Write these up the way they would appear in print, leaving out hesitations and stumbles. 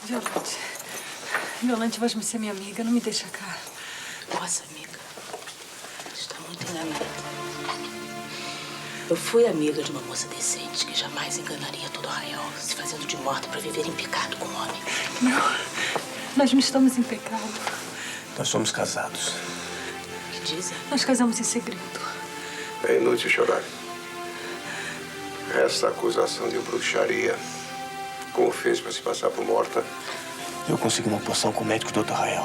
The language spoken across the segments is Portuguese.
Violante. Violante, vais-me ser minha amiga. Não me deixa cá. Nossa, amiga. Está muito enganada. Eu fui amiga de uma moça decente que jamais enganaria todo o arraial, se fazendo de morta para viver em pecado com o homem. Não. Nós não estamos em pecado. Nós somos casados. O que dizem? Nós casamos em segredo. É inútil chorar. Essa acusação de bruxaria. Como fez para se passar por morta? Eu consegui uma poção com o médico do Dr. Rael.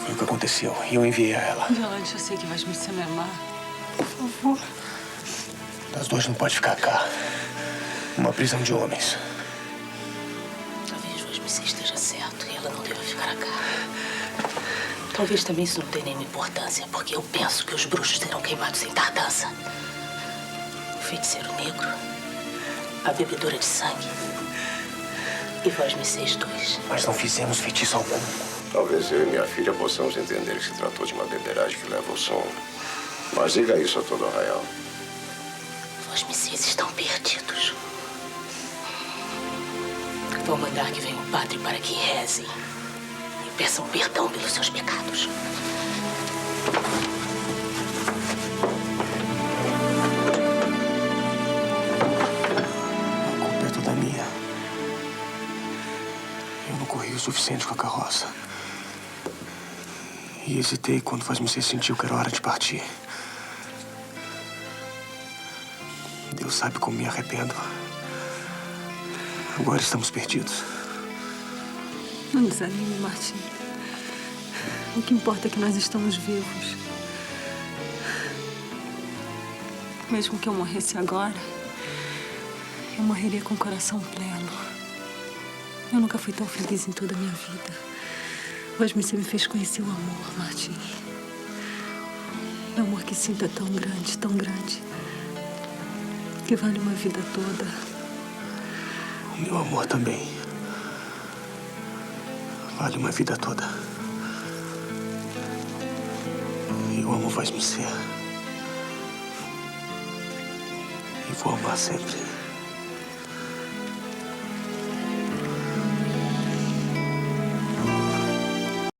Foi o que aconteceu. E eu enviei a ela. Violante, eu sei que vais me se me amar. Por favor. Nós dois não pode ficar cá. Uma prisão de homens. Talvez você esteja certo e ela não deva ficar cá. Talvez também isso não tenha nenhuma importância, porque eu penso que os bruxos serão queimados em tardança. O feiticeiro negro, a bebedora de sangue e vós me seis dois. Mas não fizemos feitiço algum. Talvez eu e minha filha possamos entender que se tratou de uma beberagem que leva ao sono. Mas diga isso a todo o arraial. Vós me seis estão perdidos. Vou mandar que venha o padre para que rezem e peçam perdão pelos seus pecados. A culpa é toda minha. Eu não corri o suficiente com a carroça. E hesitei quando você sentiu que era hora de partir. Deus sabe como me arrependo. Agora estamos perdidos. Não desanime, Martim. O que importa é que nós estamos vivos. Mesmo que eu morresse agora, eu morreria com o coração pleno. Eu nunca fui tão feliz em toda a minha vida. Hoje você me fez conhecer o amor, Martim. É um amor que sinto é tão grande, que vale uma vida toda. O meu amor também. Vale uma vida toda. Eu amo você. E vou amar sempre.